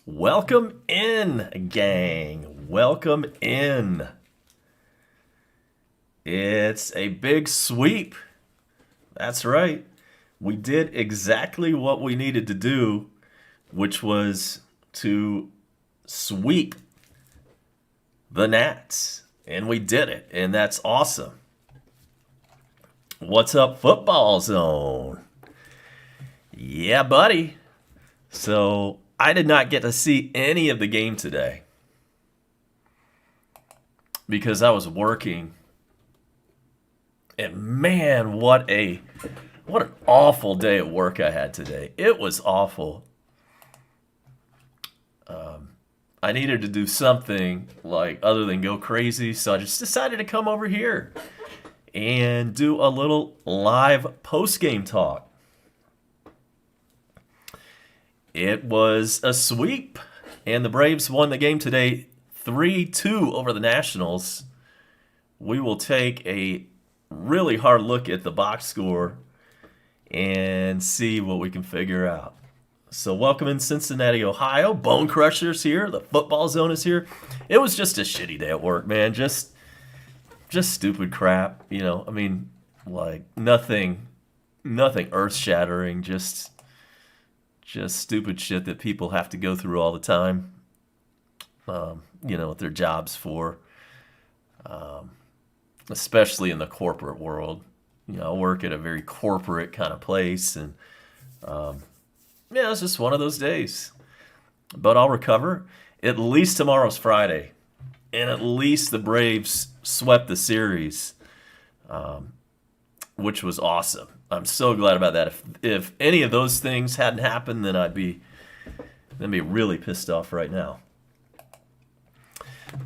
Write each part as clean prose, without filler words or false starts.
Welcome in, gang. Welcome in. It's a big sweep. That's right. We did exactly what we needed to do, which was to sweep the Nats. And we did it, and that's awesome. What's up, Football Zone? Yeah, buddy. So I did not get to see any of the game today because I was working. And man, what an awful day at work I had today. It was awful. I needed to do something like other than go crazy, so I just decided to come over here and do a little live post-game talk. It was a sweep, and the Braves won the game today 3-2 over the Nationals. We will take a really hard look at the box score and see what we can figure out. So welcome in Cincinnati, Ohio. Bone Crushers here. The Football Zone is here. It was just a shitty day at work, man. Just stupid crap, you know. I mean, like nothing earth-shattering, just stupid shit that people have to go through all the time, with their jobs for, especially in the corporate world. I work at a very corporate kind of place, and it's just one of those days. But I'll recover. At least tomorrow's Friday, and at least the Braves swept the series, which was awesome. I'm so glad about that. If any of those things hadn't happened, then I'd be really pissed off right now.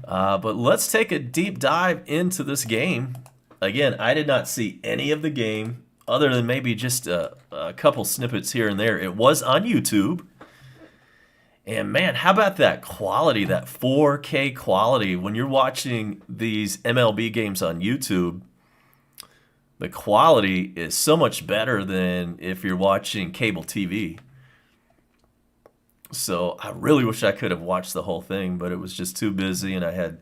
But let's take a deep dive into this game. Again, I did not see any of the game other than maybe just a couple snippets here and there. It was on YouTube. And man, how about that quality, that 4K quality? When you're watching these MLB games on YouTube, the quality is so much better than if you're watching cable TV. So I really wish I could have watched the whole thing, but it was just too busy and I had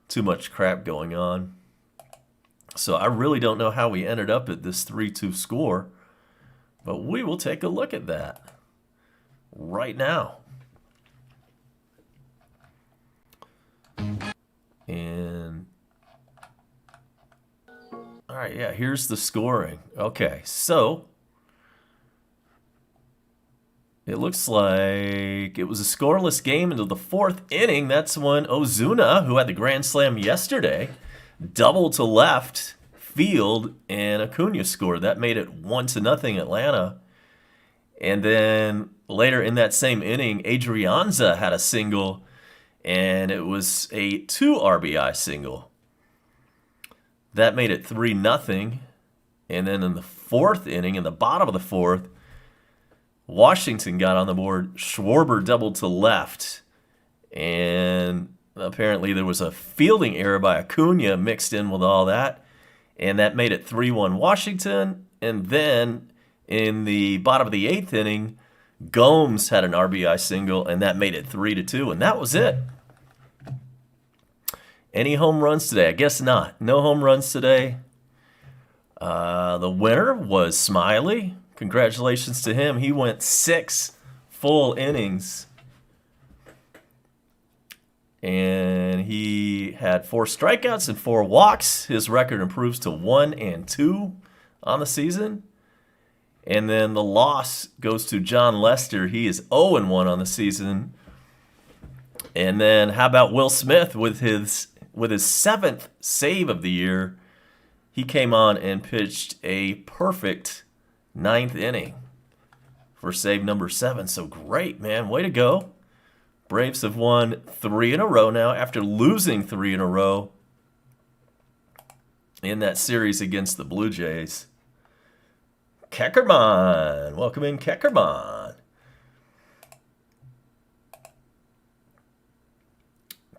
too much crap going on. So I really don't know how we ended up at this 3-2 score, but we will take a look at that right now. And all right, yeah, here's the scoring. Okay, so it looks like it was a scoreless game until the fourth inning. That's when Ozuna, who had the grand slam yesterday, doubled to left field, and Acuna scored. That made it 1-0 Atlanta. And then later in that same inning, Adrianza had a single, and it was a 2 RBI single. That made it 3-0. And then in the fourth inning, in the bottom of the fourth, Washington got on the board. Schwarber doubled to left. And apparently there was a fielding error by Acuna mixed in with all that. And that made it 3-1 Washington. And then in the bottom of the eighth inning, Gomes had an RBI single, and that made it 3-2. And that was it. Any home runs today? I guess not. No home runs today. The winner was Smiley. Congratulations to him. He went 6 full innings. And he had 4 strikeouts and 4 walks. His record improves to 1-2 on the season. And then the loss goes to John Lester. He is 0-1 on the season. And then how about Will Smith with his 7th save of the year? He came on and pitched a perfect 9th inning for save number 7. So great, man. Way to go. Braves have won 3 in a row now after losing 3 in a row in that series against the Blue Jays. Keckerman. Welcome in, Keckerman.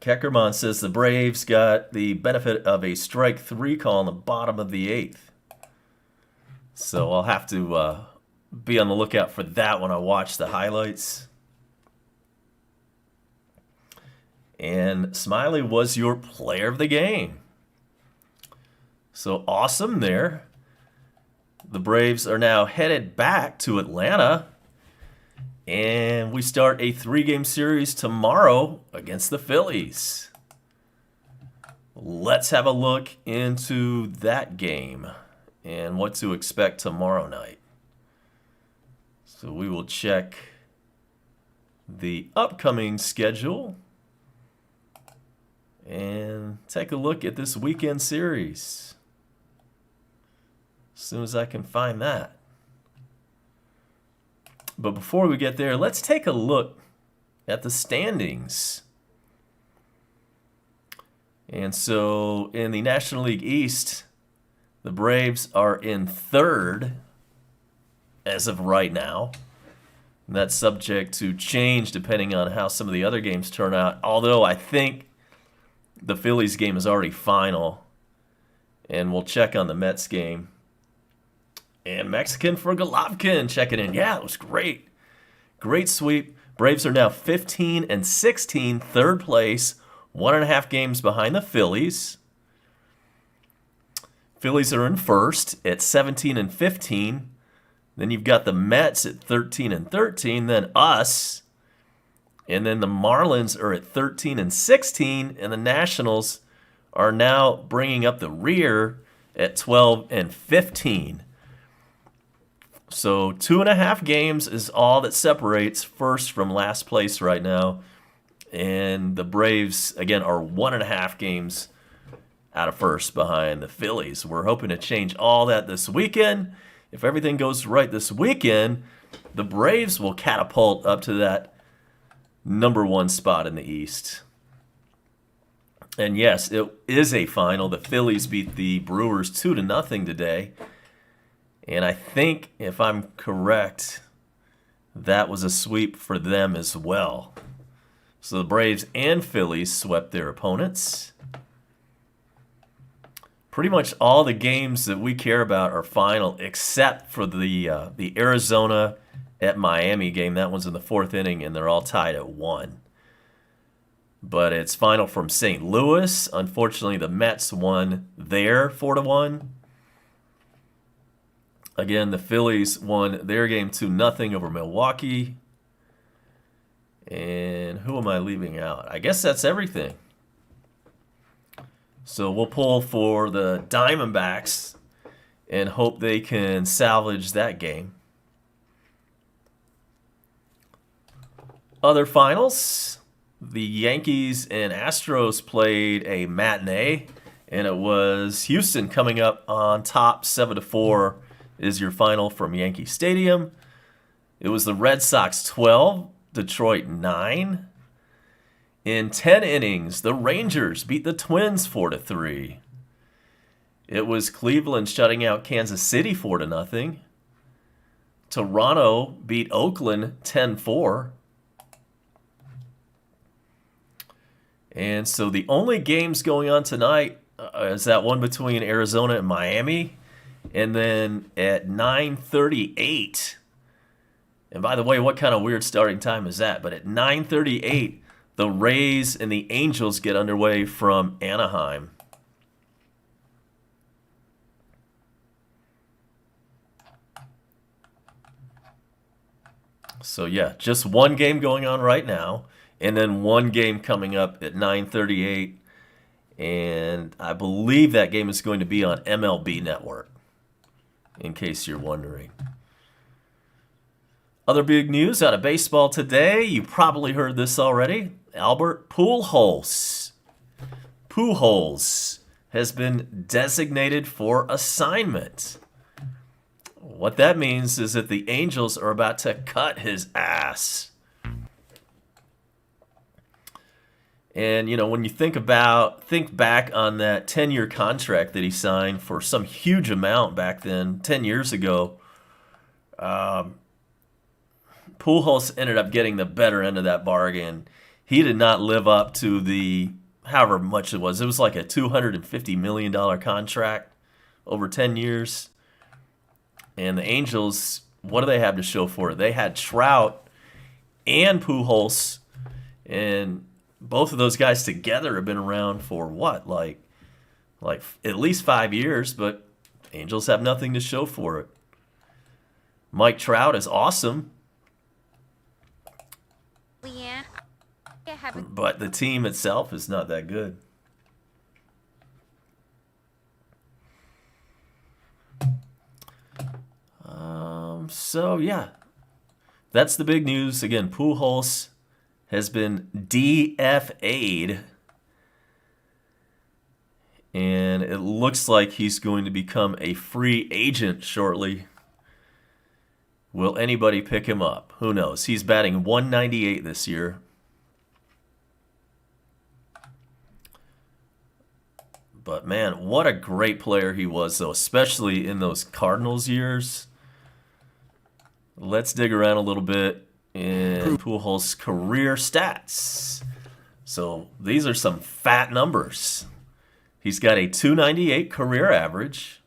Keckerman says the Braves got the benefit of a strike 3 call in the bottom of the 8th. So I'll have to be on the lookout for that when I watch the highlights. And Smiley was your player of the game. So awesome there. The Braves are now headed back to Atlanta. And we start a 3-game series tomorrow against the Phillies. Let's have a look into that game and what to expect tomorrow night. So we will check the upcoming schedule and take a look at this weekend series as soon as I can find that. But before we get there, let's take a look at the standings. And so in the National League East, the Braves are in 3rd as of right now. And that's subject to change depending on how some of the other games turn out. Although I think the Phillies game is already final. And we'll check on the Mets game. And Mexican for Golovkin checking in. Yeah, it was great. Great sweep. Braves are now 15 and 16, 3rd place, 1.5 games behind the Phillies. Phillies are in 1st at 17 and 15. Then you've got the Mets at 13 and 13. Then us. And then the Marlins are at 13 and 16. And the Nationals are now bringing up the rear at 12 and 15. So 2.5 games is all that separates first from last place right now. And the Braves, again, are 1.5 games out of first behind the Phillies. We're hoping to change all that this weekend. If everything goes right this weekend, the Braves will catapult up to that number 1 spot in the East. And yes, it is a final. The Phillies beat the Brewers 2-0 today. And I think, if I'm correct, that was a sweep for them as well. So the Braves and Phillies swept their opponents. Pretty much all the games that we care about are final, except for the Arizona at Miami game. That one's in the 4th inning, and they're all tied at 1. But it's final from St. Louis. Unfortunately, the Mets won there 4-1. Again, the Phillies won their game 2-0 over Milwaukee. And who am I leaving out? I guess that's everything. So we'll pull for the Diamondbacks and hope they can salvage that game. Other finals, the Yankees and Astros played a matinee, and it was Houston coming up on top 7-4 is your final from Yankee Stadium. It was the Red Sox 12, Detroit 9. In 10 innings, the Rangers beat the Twins 4-3. It was Cleveland shutting out Kansas City 4-0. Toronto beat Oakland 10-4. And so the only games going on tonight is that one between Arizona and Miami. And then at 9:38, and by the way, what kind of weird starting time is that? But at 9:38, the Rays and the Angels get underway from Anaheim. So yeah, just one game going on right now, and then one game coming up at 9:38. And I believe that game is going to be on MLB Network, in case you're wondering. Other big news out of baseball today, you probably heard this already. Albert Pujols has been designated for assignment. What that means is that the Angels are about to cut his ass. And, you know, when you think back on that 10-year contract that he signed for some huge amount back then, 10 years ago, Pujols ended up getting the better end of that bargain. He did not live up to the, however much it was. It was like a $250 million contract over 10 years. And the Angels, what do they have to show for it? They had Trout and Pujols, and both of those guys together have been around for what, like at least 5 years, but Angels have nothing to show for it. Mike Trout is awesome, but the team itself is not that good. So yeah, that's the big news. Again, Pujols has been DFA'd, and it looks like he's going to become a free agent shortly. Will anybody pick him up? Who knows? He's batting .198 this year. But man, what a great player he was, though, especially in those Cardinals years. Let's dig around a little bit in Pujols' career stats. So these are some fat numbers. He's got a .298 career average.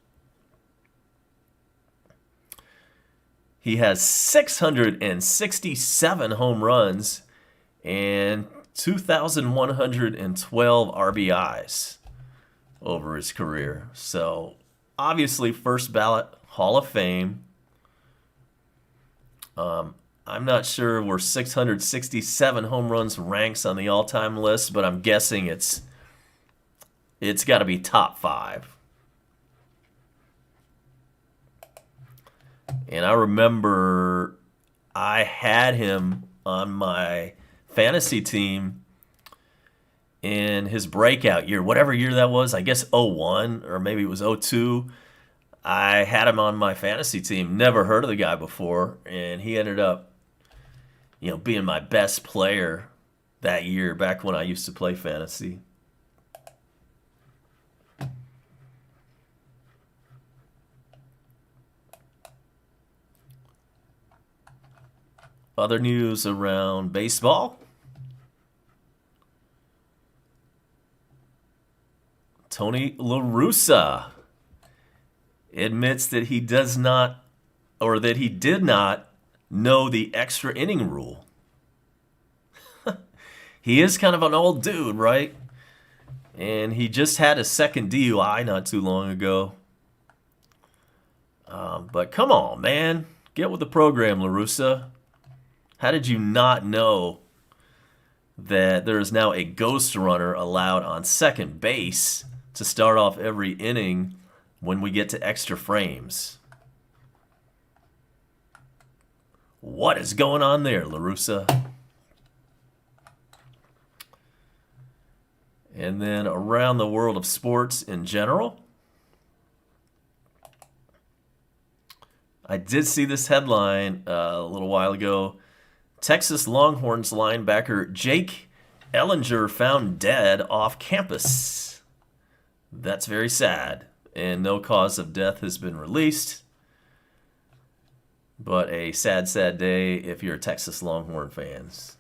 He has 667 home runs and 2,112 RBIs over his career. So obviously first ballot Hall of Fame. I'm not sure where 667 home runs ranks on the all-time list, but I'm guessing it's got to be top 5. And I remember I had him on my fantasy team in his breakout year, whatever year that was, I guess '01 or maybe it was '02. I had him on my fantasy team. Never heard of the guy before, and he ended up, being my best player that year back when I used to play fantasy. Other news around baseball. Tony La Russa admits that he does not, or that he did not know the extra inning rule. He is kind of an old dude, right? And he just had a second DUI not too long ago. But come on, man. Get with the program, La Russa. How did you not know that there is now a ghost runner allowed on second base to start off every inning when we get to extra frames? What is going on there, La Russa? And then around the world of sports in general, I did see this headline a little while ago. Texas Longhorns linebacker Jake Ellinger found dead off campus. That's very sad, and no cause of death has been released. But a sad, sad day if you're a Texas Longhorn fans.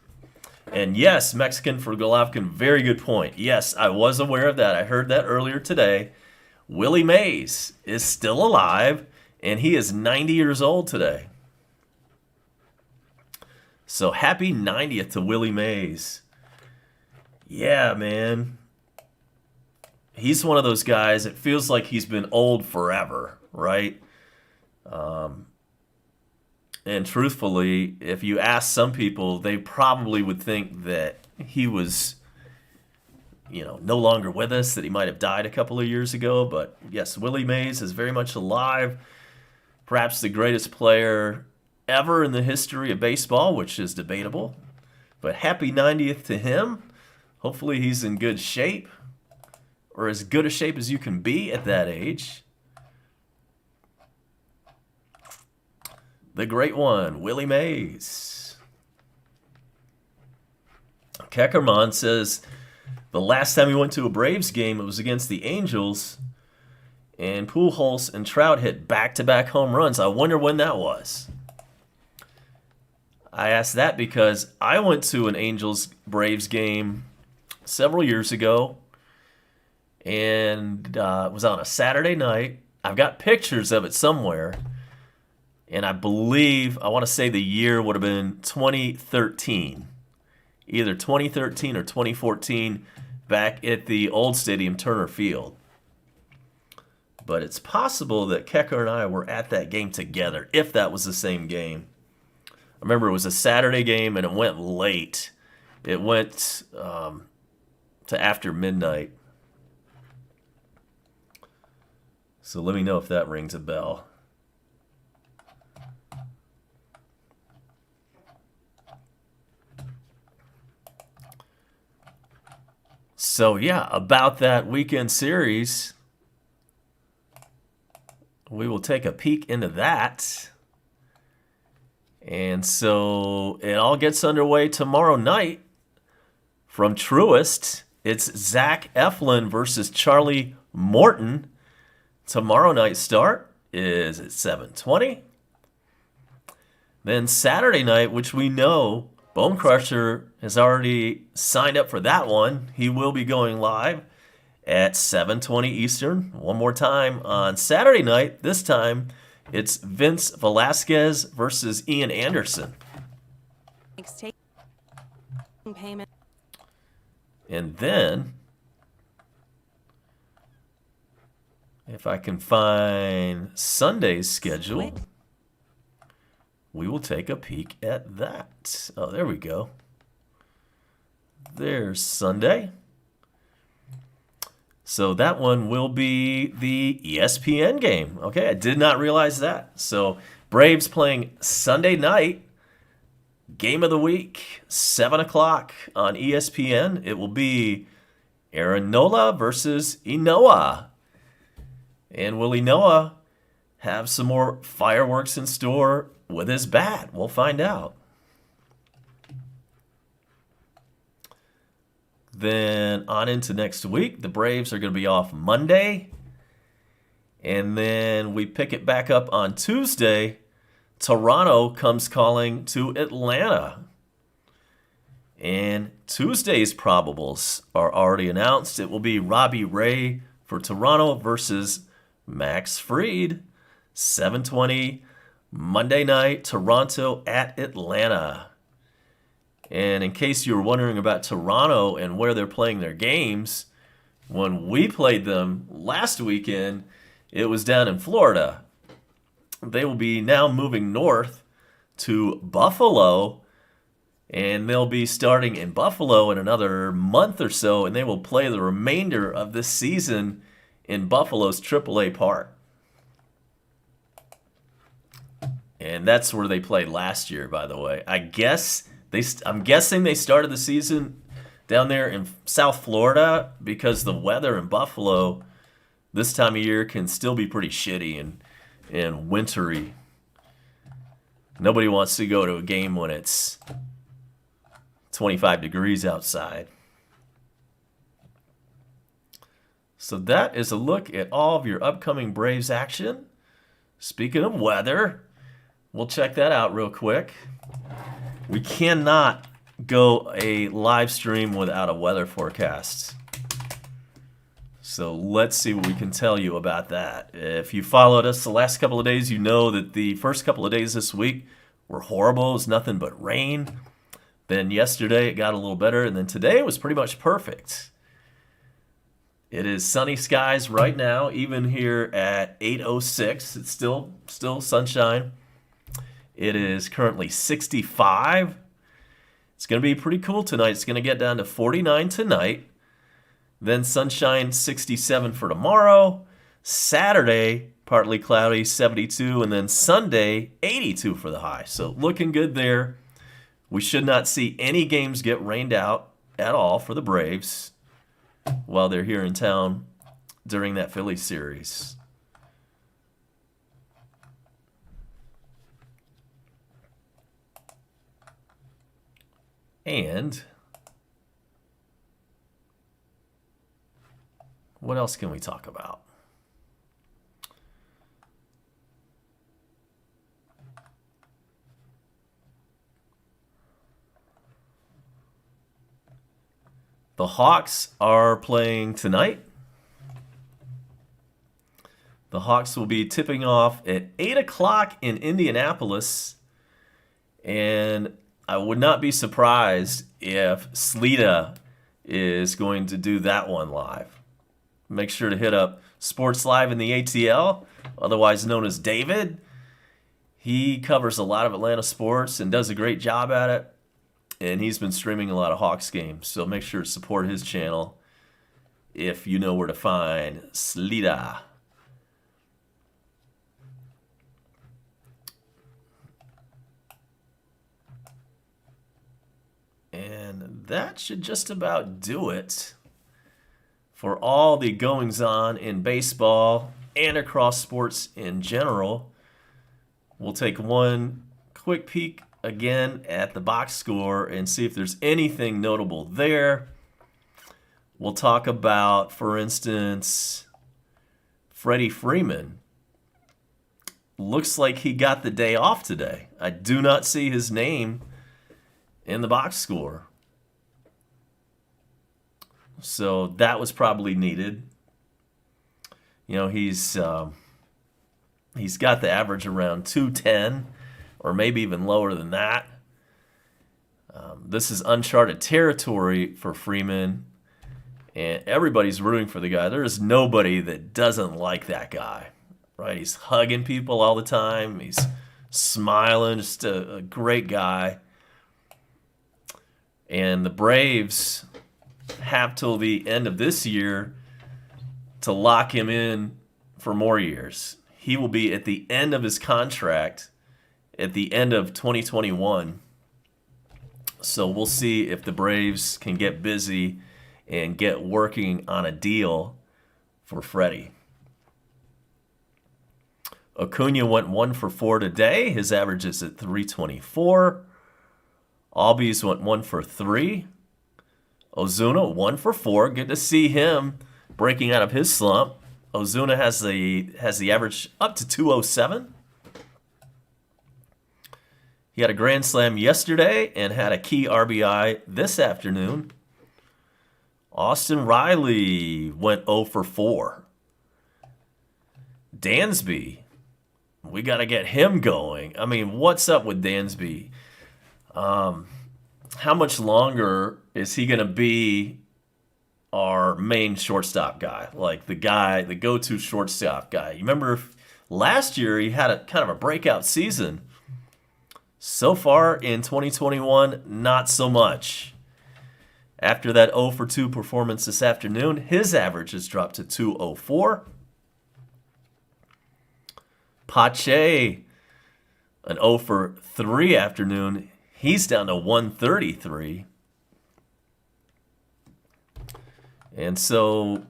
And yes, Mexican for Golovkin, very good point. Yes, I was aware of that. I heard that earlier today. Willie Mays is still alive, and he is 90 years old today. So happy 90th to Willie Mays. Yeah, man. He's one of those guys, it feels like he's been old forever, right? And truthfully, if you ask some people, they probably would think that he was, no longer with us, that he might have died a couple of years ago. But yes, Willie Mays is very much alive. Perhaps the greatest player ever in the history of baseball, which is debatable. But happy 90th to him. Hopefully he's in good shape, or as good a shape as you can be at that age. The great one, Willie Mays. Keckerman says the last time he went to a Braves game, it was against the Angels, and Pujols and Trout hit back-to-back home runs. I wonder when that was. I asked that because I went to an Angels-Braves game several years ago, and it was on a Saturday night. I've got pictures of it somewhere. And I believe, I want to say the year would have been 2013. either 2013 or 2014 back at the old stadium, Turner Field. But it's possible that Kecker and I were at that game together, if that was the same game. I remember it was a Saturday game and it went late. It went to after midnight. So let me know if that rings a bell. So yeah, about that weekend series, we will take a peek into that. And so it all gets underway tomorrow night from Truist. It's Zach Eflin versus Charlie Morton. Tomorrow night start is at 7:20. Then Saturday night, which we know Bone Crusher has already signed up for that one. He will be going live at 7:20 Eastern. One more time on Saturday night. This time, it's Vince Velasquez versus Ian Anderson. Payment. And then, if I can find Sunday's schedule, we will take a peek at that. Oh, there we go. There's Sunday. So that one will be the ESPN game. Okay, I did not realize that. So Braves playing Sunday night. Game of the week, 7 o'clock on ESPN. It will be Aaron Nola versus Inoa. And will Inoa have some more fireworks in store with his bat? We'll find out. Then on into next week, the Braves are going to be off Monday. And then we pick it back up on Tuesday. Toronto comes calling to Atlanta. And Tuesday's probables are already announced. It will be Robbie Ray for Toronto versus Max Fried. 7:20 Monday night, Toronto at Atlanta. And in case you were wondering about Toronto and where they're playing their games, when we played them last weekend, it was down in Florida. They will be now moving north to Buffalo, and they'll be starting in Buffalo in another month or so, and they will play the remainder of this season in Buffalo's AAA Park. And that's where they played last year, by the way. I'm guessing they started the season down there in South Florida because the weather in Buffalo this time of year can still be pretty shitty and wintry. Nobody wants to go to a game when it's 25 degrees outside. So that is a look at all of your upcoming Braves action. Speaking of weather, we'll check that out real quick. We cannot go a live stream without a weather forecast. So let's see what we can tell you about that. If you followed us the last couple of days, you know that the first couple of days this week were horrible. It was nothing but rain. Then yesterday it got a little better, and then today was pretty much perfect. It is sunny skies right now, even here at 8:06. It's still sunshine. It is currently 65. It's going to be pretty cool tonight. It's going to get down to 49 tonight. Then sunshine, 67 for tomorrow. Saturday, partly cloudy, 72. And then Sunday, 82 for the high. So looking good there. We should not see any games get rained out at all for the Braves while they're here in town during that Phillies series. And what else can we talk about? The Hawks are playing tonight. The Hawks will be tipping off at 8 o'clock in Indianapolis. And I would not be surprised if Slita is going to do that one live. Make sure to hit up Sports Live in the ATL, otherwise known as David. He covers a lot of Atlanta sports and does a great job at it. And he's been streaming a lot of Hawks games, so make sure to support his channel if you know where to find Slita. And that should just about do it for all the goings-on in baseball and across sports in general. We'll take one quick peek again at the box score and see if there's anything notable there. We'll talk about, for instance, Freddie Freeman. Looks like he got the day off today. I do not see his name in the box score. So that was probably needed. You know, he's got the average around 210, or maybe even lower than that. This is uncharted territory for Freeman, and everybody's rooting for the guy. There is nobody that doesn't like that guy, right? He's hugging people all the time. He's smiling, just a great guy. And the Braves have till the end of this year to lock him in for more years. He will be at the end of his contract at the end of 2021. So we'll see if the Braves can get busy and get working on a deal for Freddie. Acuna went 1 for 4 today. His average is at 324. Albies went 1 for 3. Ozuna 1 for 4. Good to see him breaking out of his slump. Ozuna has the average up to 207. He had a grand slam yesterday and had a key RBI this afternoon. Austin Riley went 0 for 4. Dansby, we got to get him going. I mean, what's up with Dansby? How much longer is he going to be our main shortstop guy? Like the go-to shortstop guy. You remember last year he had a kind of a breakout season. So far in 2021, not so much. After that 0 for 2 performance this afternoon, his average has dropped to 204. Pache, an 0 for 3 afternoon. He's down to 133. And so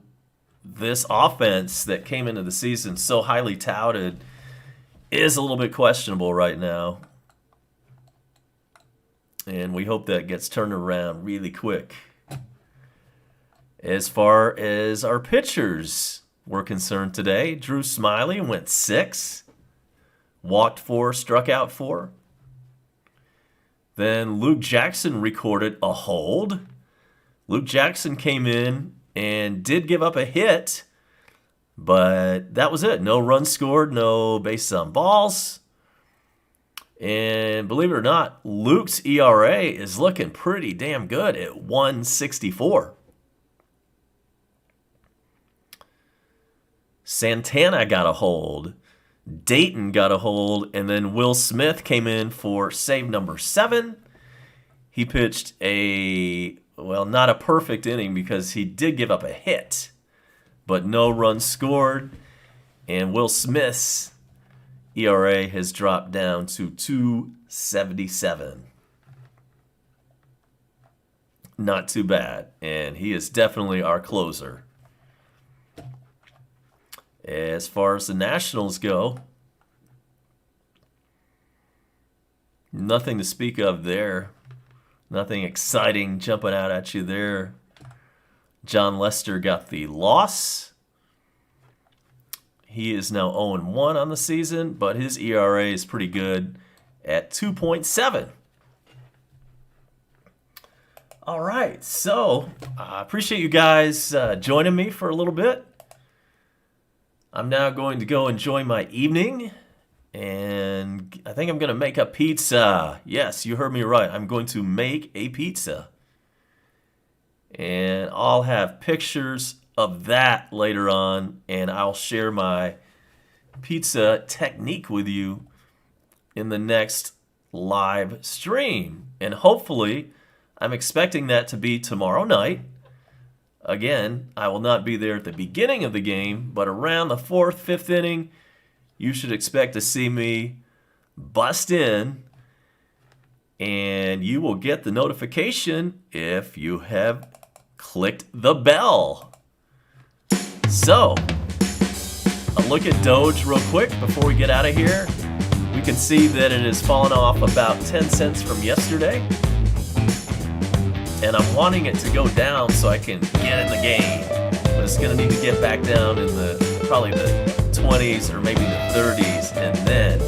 this offense that came into the season so highly touted is a little bit questionable right now. And we hope that gets turned around really quick. As far as our pitchers were concerned today, Drew Smyly went 6, walked 4, struck out 4. Then Luke Jackson recorded a hold. Luke Jackson came in and did give up a hit, but that was it. No runs scored, no bases on balls. And believe it or not, Luke's ERA is looking pretty damn good at 1.64. Santana got a hold. Dayton got a hold. And then Will Smith came in for save number 7. He pitched not a perfect inning because he did give up a hit, but no runs scored. And Will Smith's ERA has dropped down to 2.77. Not too bad. And he is definitely our closer. As far as the Nationals go, nothing to speak of there. Nothing exciting jumping out at you there. John Lester got the loss. He is now 0-1 on the season, but his ERA is pretty good at 2.7. All right, so I appreciate you guys joining me for a little bit. I'm now going to go enjoy my evening And I think I'm going to make a pizza. Yes, you heard me right. I'm going to make a pizza. And I'll have pictures of that later on, and I'll share my pizza technique with you in the next live stream. And hopefully, I'm expecting that to be tomorrow night. Again, I will not be there at the beginning of the game, but around the 4th, 5th inning, you should expect to see me bust in, and you will get the notification if you have clicked the bell. So, a look at Doge real quick before we get out of here. We can see that it has fallen off about 10 cents from yesterday. And I'm wanting it to go down so I can get in the game. But it's going to need to get back down in probably the 20s or maybe the 30s, and then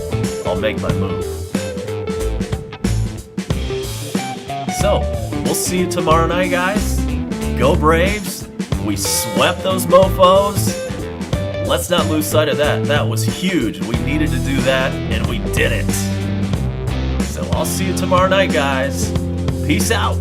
I'll make my move. So, we'll see you tomorrow night, guys. Go Braves. We swept those mofos. Let's not lose sight of that. That was huge. We needed to do that, and we did it. So I'll see you tomorrow night, guys. Peace out.